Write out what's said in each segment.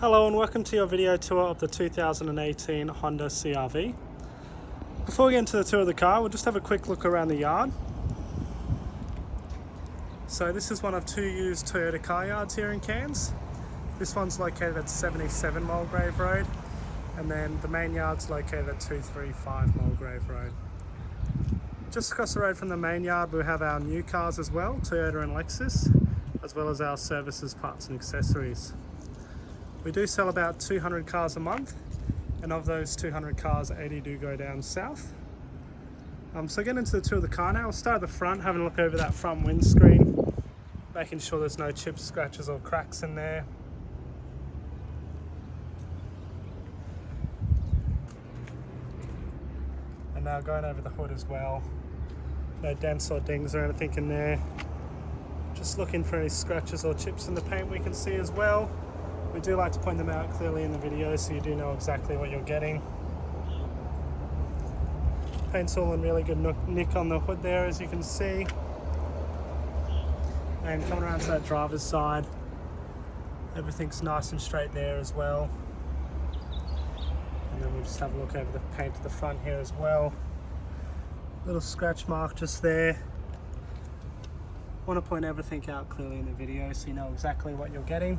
Hello and welcome to your video tour of the 2018 Honda CR-V. Before we get into the tour of the car, we'll just have a quick look around the yard. So this is one of two used Toyota car yards here in Cairns. This one's located at 77 Mulgrave Road, and then the main yard's located at 235 Mulgrave Road. Just across the road from the main yard we have our new cars as well, Toyota and Lexus, as well as our services, parts and accessories. We do sell about 200 cars a month, and of those 200 cars, 80 do go down south. So getting into the tour of the car now, we'll start at the front, having a look over that front windscreen, making sure there's no chips, scratches or cracks in there. And now going over the hood as well, no dents or dings or anything in there. Just looking for any scratches or chips in the paint we can see as well. We do like to point them out clearly in the video so you do know exactly what you're getting. Paint's all in really good nick on the hood there, as you can see. And coming around to that driver's side, everything's nice and straight there as well. And then we'll just have a look over the paint at the front here as well. Little scratch mark just there. Want to point everything out clearly in the video so you know exactly what you're getting.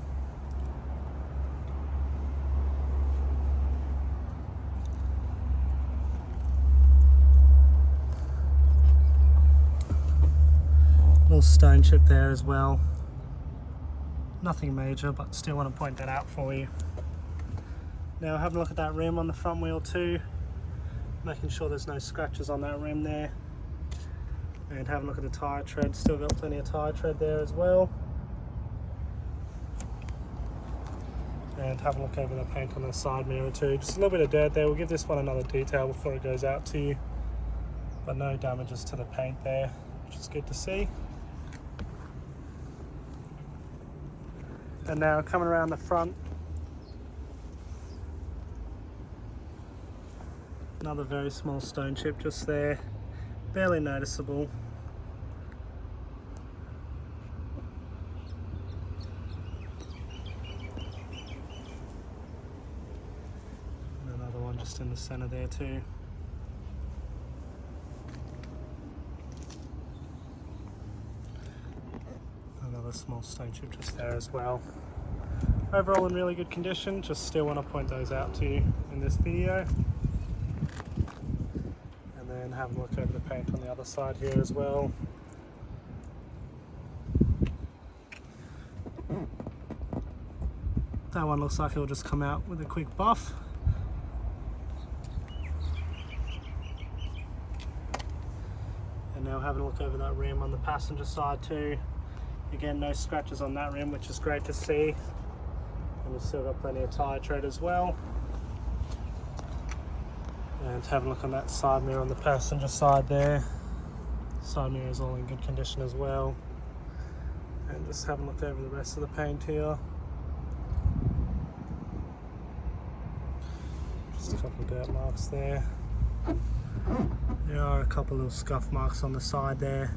Little stone chip there as well. Nothing major, but still want to point that out for you. Now having a look at that rim on the front wheel too, making sure there's no scratches on that rim there. And have a look at the tyre tread, still got plenty of tyre tread there as well. And have a look over the paint on the side mirror too. Just a little bit of dirt there. We'll give this one another detail before it goes out to you. But no damages to the paint there, which is good to see. And now coming around the front, another very small stone chip just there, barely noticeable. And another one just in the center there too. Another small stone chip just there as well. Overall in really good condition, just still want to point those out to you in this video. And then have a look over the paint on the other side here as well. That one looks like it'll just come out with a quick buff. And now having a look over that rim on the passenger side too. Again, no scratches on that rim, which is great to see. And we've still got plenty of tyre tread as well. And have a look on that side mirror on the passenger side there. Side mirror is all in good condition as well. And just have a look over the rest of the paint here. Just a couple of dirt marks there. There are a couple of little scuff marks on the side there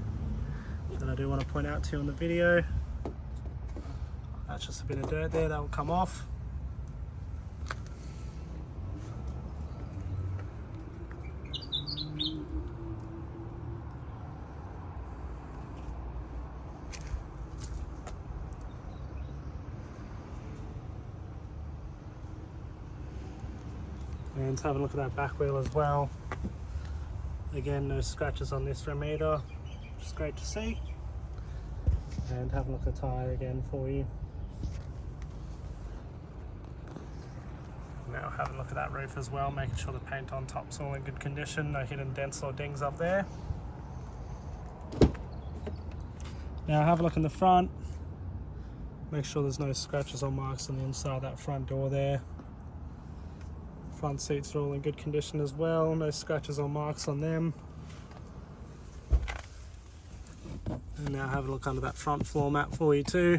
that I do want to point out to you on the video. That's just a bit of dirt there that will come off. And have a look at that back wheel as well. Again, no scratches on this rim either, which is great to see. And have a look at the tyre again for you. Now have a look at that roof as well, making sure the paint on top's all in good condition, no hidden dents or dings up there. Now have a look in the front, make sure there's no scratches or marks on the inside of that front door there. Front seats are all in good condition as well, no scratches or marks on them. And now have a look under that front floor mat for you too.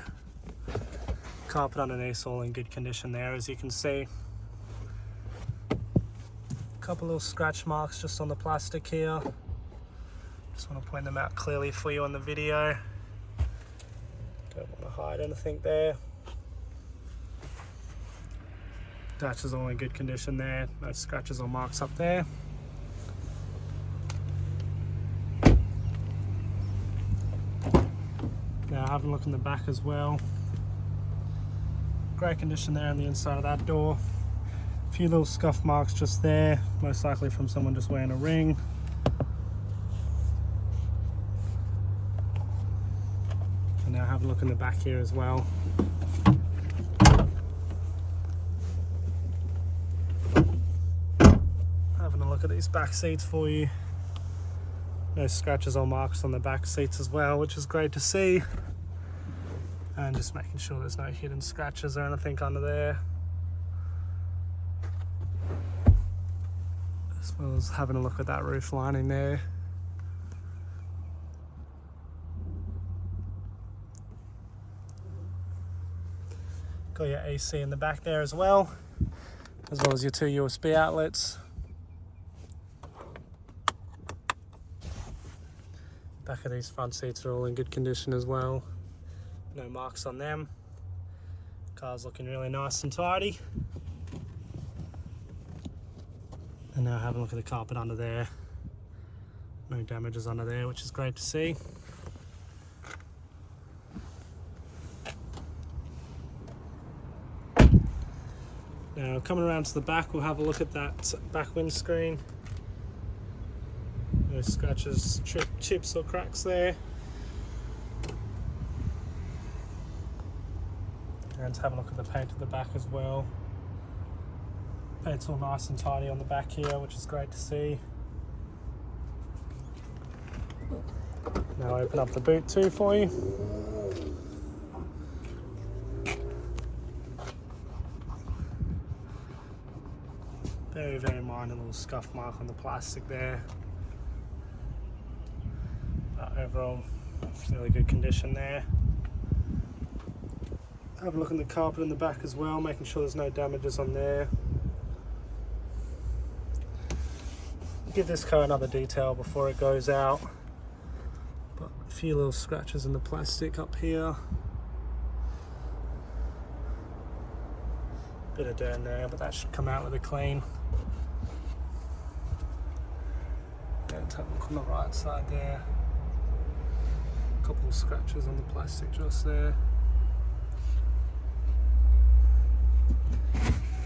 Carpet underneath all in good condition there, as you can see. A couple little scratch marks just on the plastic here. Just want to point them out clearly for you on the video. Don't want to hide anything there. Dash is all in good condition there, no scratches or marks up there. Now having a look in the back as well. Great condition there on the inside of that door. A few little scuff marks just there, most likely from someone just wearing a ring. And now have a look in the back here as well. Having a look at these back seats for you. No scratches or marks on the back seats as well, which is great to see. And just making sure there's no hidden scratches or anything under there. As well as having a look at that roof lining there. Got your AC in the back there as well as your 2 USB outlets. Back of these front seats are all in good condition as well. No marks on them. Car's looking really nice and tidy. And now have a look at the carpet under there. No damages under there, which is great to see. Now coming around to the back, we'll have a look at that back windscreen. No scratches, chips or cracks there. And have a look at the paint at the back as well. Paint's all nice and tidy on the back here, which is great to see. Now open up the boot too for you. Very, very minor little scuff mark on the plastic there. But overall, really good condition there. Have a look at the carpet in the back as well, making sure there's no damages on there. Give this car another detail before it goes out. But a few little scratches in the plastic up here. Bit of dirt in there, but that should come out with a clean. And have a look on the right side there. A couple of scratches on the plastic just there.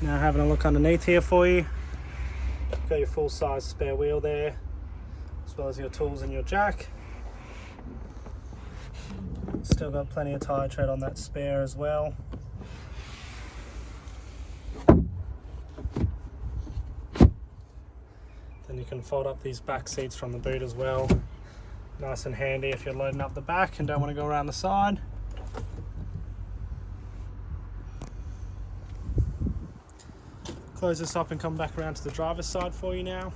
Now having a look underneath here for you. Got your full size spare wheel there, as well as your tools and your jack. Still got plenty of tyre tread on that spare as well. Then you can fold up these back seats from the boot as well. Nice and handy if you're loading up the back and don't want to go around the side. Close this up and come back around to the driver's side for you now.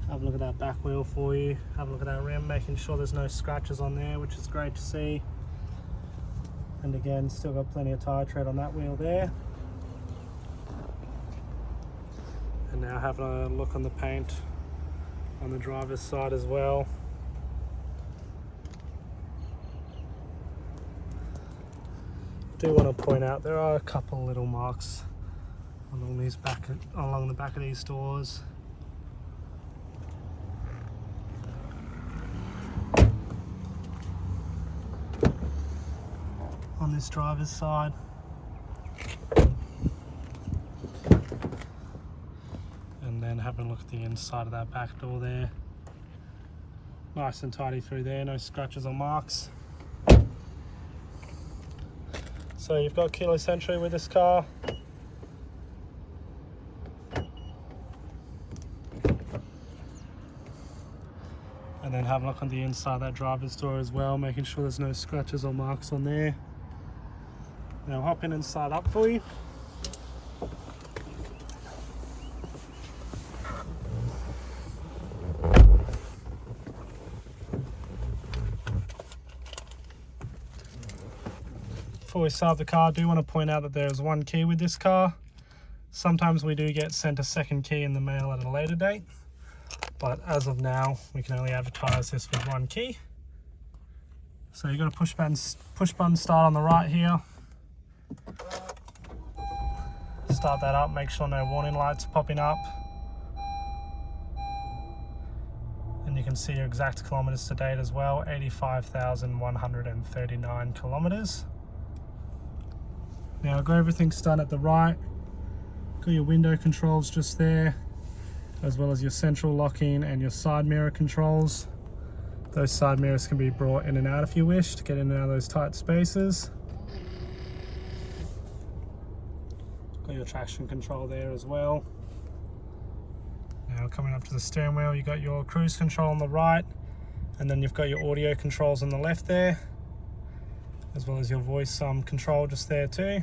Have a look at that back wheel for you. Have a look at that rim, making sure there's no scratches on there, which is great to see. And again, still got plenty of tyre tread on that wheel there. And now having a look on the paint on the driver's side as well. I do want to point out there are a couple little marks along the back of these doors. On this driver's side. And then having a look at the inside of that back door there. Nice and tidy through there, no scratches or marks. So you've got keyless entry with this car. And then have a look on the inside of that driver's door as well, making sure there's no scratches or marks on there. Now hop in and start up for you. Before we start the car, I do want to point out that there is one key with this car. Sometimes we do get sent a second key in the mail at a later date, but as of now we can only advertise this with one key. So you've got a push button start on the right here. Start that up, make sure no warning lights are popping up. And you can see your exact kilometers to date as well, 85,139 kilometers. Now I've got everything done at the right. Got your window controls just there, as well as your central locking and your side mirror controls. Those side mirrors can be brought in and out if you wish to get in and out of those tight spaces. Got your traction control there as well. Now coming up to the steering wheel, you've got your cruise control on the right, and then you've got your audio controls on the left there, as well as your voice control just there too.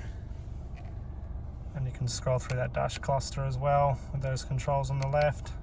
And you can scroll through that dash cluster as well with those controls on the left.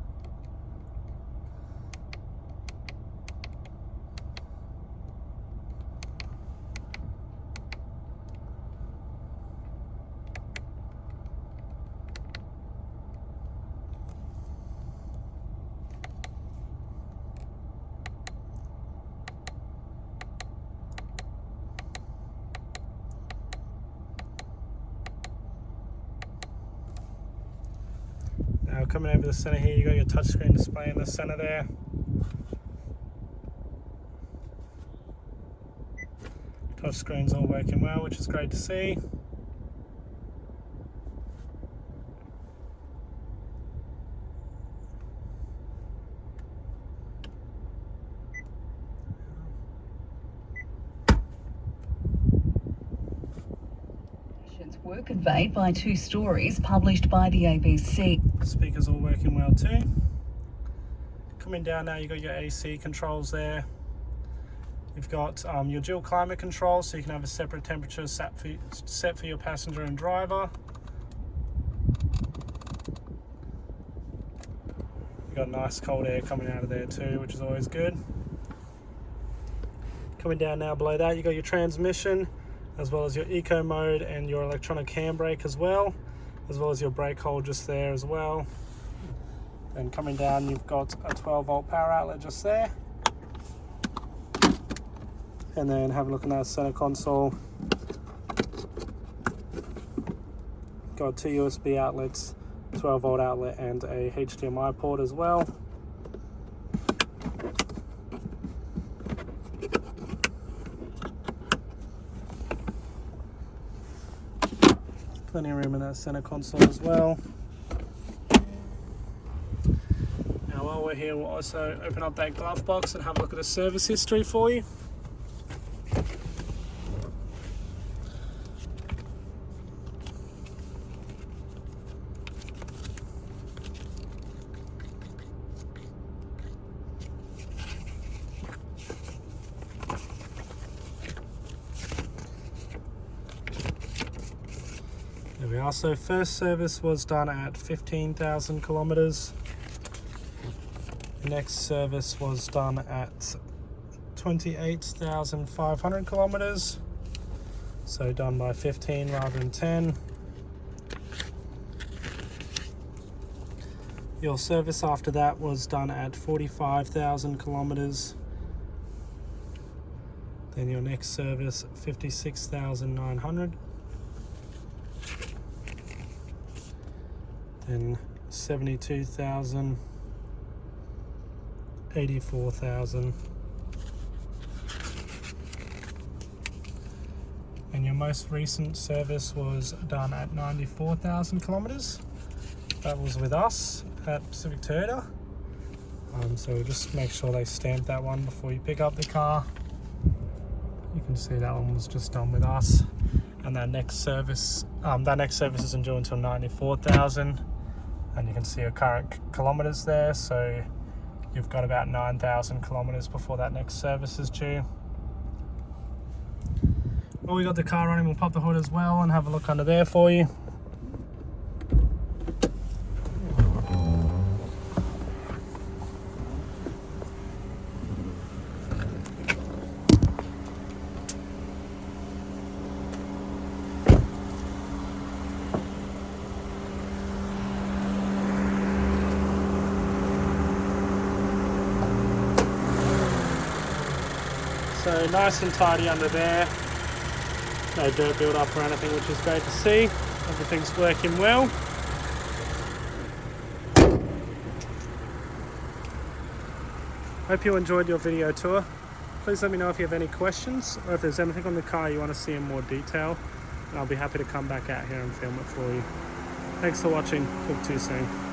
Now coming over the center here, you got your touchscreen display in the center there. Touchscreen's all working well, which is great to see. Were conveyed by 2 stories published by the ABC. Speakers all working well too. Coming down now, you've got your AC controls there. You've got your dual climate control, so you can have a separate temperature set for your passenger and driver. You've got nice cold air coming out of there too, which is always good. Coming down now below that, you've got your transmission, as well as your eco mode and your electronic handbrake as well as your brake hold just there as well. And coming down, you've got a 12-volt power outlet just there. And then have a look in that center console. Got 2 USB outlets, 12-volt outlet and a HDMI port as well. Plenty of room in that center console as well. Now while we're here, we'll also open up that glove box and have a look at the service history for you. There we are. So first service was done at 15,000 kilometers. Next service was done at 28,500 kilometers. So done by 15 rather than 10. Your service after that was done at 45,000 kilometers. Then your next service, 56,900. Then 72,000, 84,000. And your most recent service was done at 94,000 kilometers. That was with us at Pacific Toyota. So we'll just make sure they stamp that one before you pick up the car. You can see that one was just done with us. And that next service isn't due until 94,000. And you can see your current kilometers there, so you've got about 9,000 kilometers before that next service is due. Well, we got the car running, we'll pop the hood as well and have a look under there for you. So nice and tidy under there. No dirt build up or anything, which is great to see. Everything's working well. Hope you enjoyed your video tour. Please let me know if you have any questions or if there's anything on the car you want to see in more detail, and I'll be happy to come back out here and film it for you. Thanks for watching. Talk to you soon.